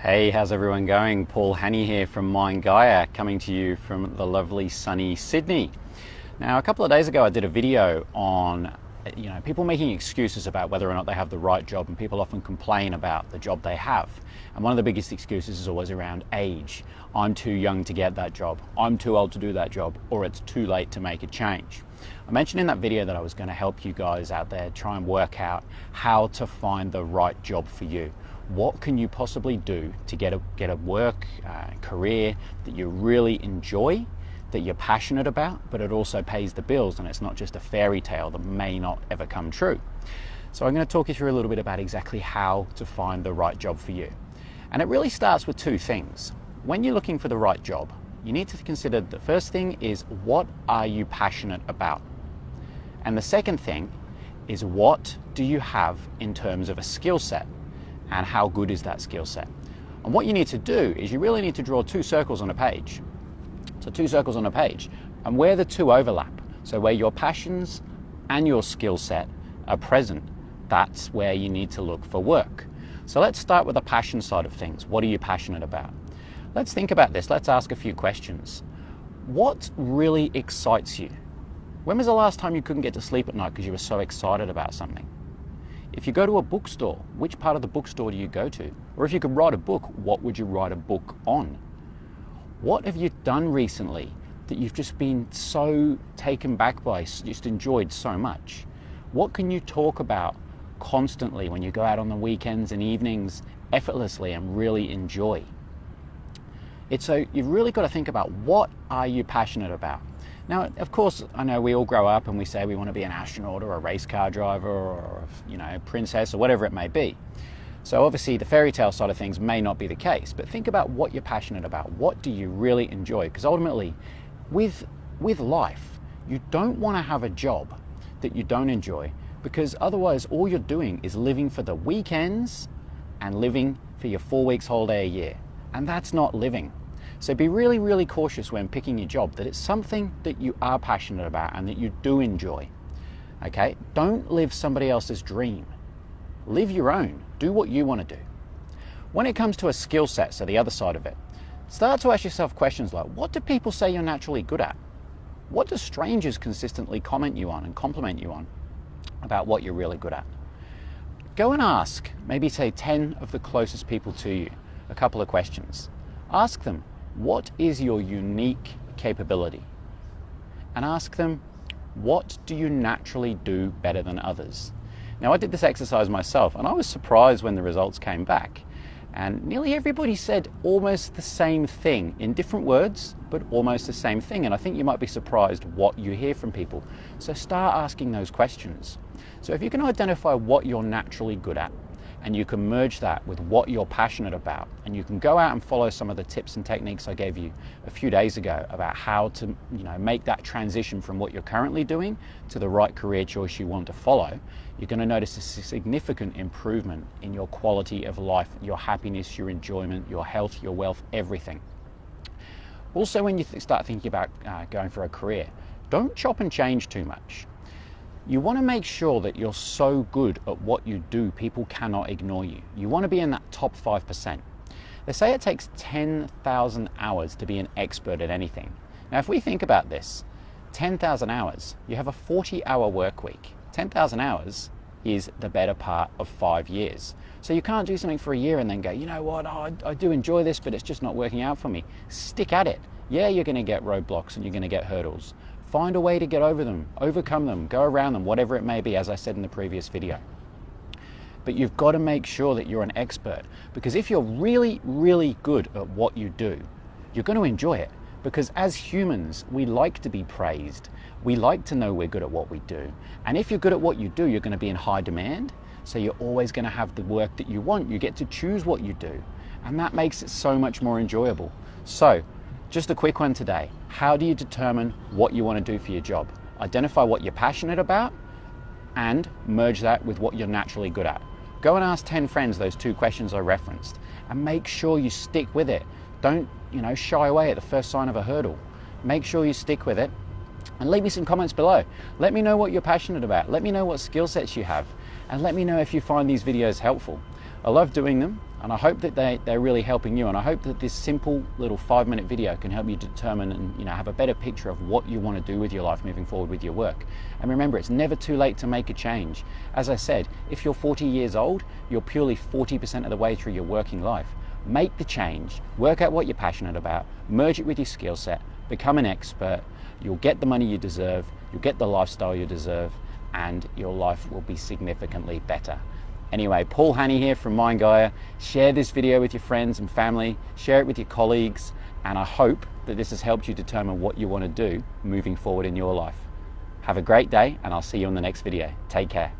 Hey, how's everyone going? Paul Hanney here from Mind Gaia, coming to you from the lovely sunny Sydney. Now, a couple of days ago I did a video on people making excuses about whether or not they have the right job, and people often complain about the job they have. And one of the biggest excuses is always around age. I'm too young to get that job, I'm too old to do that job, or it's too late to make a change. I mentioned in that video that I was going to help you guys out there try and work out how to find the right job for you. What can you possibly do to get a work career that you really enjoy, that you're passionate about, but it also pays the bills and it's not just a fairy tale that may not ever come true. So I'm going to talk you through a little bit about exactly how to find the right job for you. And it really starts with two things. When you're looking for the right job, you need to consider the first thing is, what are you passionate about? And the second thing is, what do you have in terms of a skill set? And how good is that skill set? And what you need to do is you really need to draw two circles on a page. So two circles on a page, and where the two overlap, so where your passions and your skill set are present, that's where you need to look for work. So let's start with the passion side of things. What are you passionate about? Let's think about this. Let's ask a few questions. What really excites you? When was the last time you couldn't get to sleep at night because you were so excited about something? If you go to a bookstore, which part of the bookstore do you go to? Or if you could write a book, what would you write a book on? What have you done recently that you've just been so taken back by, just enjoyed so much? What can you talk about constantly when you go out on the weekends and evenings effortlessly and really enjoy? So you've really got to think about, what are you passionate about? Now, of course, I know we all grow up and we say we want to be an astronaut or a race car driver or a princess or whatever it may be. So obviously the fairy tale side of things may not be the case, but think about what you're passionate about. What do you really enjoy? Because ultimately, with life, you don't want to have a job that you don't enjoy, because otherwise all you're doing is living for the weekends and living for your 4 weeks holiday a year. And that's not living. So be really, really cautious when picking your job, that it's something that you are passionate about and that you do enjoy. Okay? Don't live somebody else's dream. Live your own. Do what you want to do. When it comes to a skill set, so the other side of it, start to ask yourself questions like, what do people say you're naturally good at? What do strangers consistently comment you on and compliment you on about what you're really good at? Go and ask, maybe say 10 of the closest people to you, a couple of questions. Ask them, what is your unique capability? And ask them, what do you naturally do better than others? Now, I did this exercise myself and I was surprised when the results came back. And nearly everybody said almost the same thing in different words, but almost the same thing. And I think you might be surprised what you hear from people. So start asking those questions. So if you can identify what you're naturally good at, and you can merge that with what you're passionate about, and you can go out and follow some of the tips and techniques I gave you a few days ago about how to make that transition from what you're currently doing to the right career choice you want to follow, you're going to notice a significant improvement in your quality of life, your happiness, your enjoyment, your health, your wealth, everything. Also, when you start thinking about going for a career, don't chop and change too much. You want to make sure that you're so good at what you do, people cannot ignore you. You want to be in that top 5%. They say it takes 10,000 hours to be an expert at anything. Now, if we think about this, 10,000 hours, you have a 40-hour work week. 10,000 hours is the better part of 5 years. So you can't do something for a year and then go, you know what, I do enjoy this, but it's just not working out for me. Stick at it. Yeah, you're going to get roadblocks and you're going to get hurdles. Find a way to get over them, overcome them, go around them, whatever it may be, as I said in the previous video. But you've got to make sure that you're an expert, because if you're really, really good at what you do, you're going to enjoy it. Because as humans, we like to be praised. We like to know we're good at what we do. And if you're good at what you do, you're going to be in high demand. So you're always going to have the work that you want. You get to choose what you do. And that makes it so much more enjoyable. So, just a quick one today. How do you determine what you want to do for your job? Identify what you're passionate about and merge that with what you're naturally good at. Go and ask 10 friends those two questions I referenced and make sure you stick with it. Don't, shy away at the first sign of a hurdle. Make sure you stick with it and leave me some comments below. Let me know what you're passionate about. Let me know what skill sets you have, and let me know if you find these videos helpful. I love doing them, and I hope that they're really helping you, and I hope that this simple little 5-minute video can help you determine and have a better picture of what you want to do with your life moving forward with your work. And remember, it's never too late to make a change. As I said, if you're 40 years old, you're purely 40% of the way through your working life. Make the change, work out what you're passionate about, merge it with your skill set, become an expert. You'll get the money you deserve, you'll get the lifestyle you deserve, and your life will be significantly better. Anyway, Paul Haney here from Mind Gaia. Share this video with your friends and family, share it with your colleagues, and I hope that this has helped you determine what you want to do moving forward in your life. Have a great day, and I'll see you in the next video. Take care.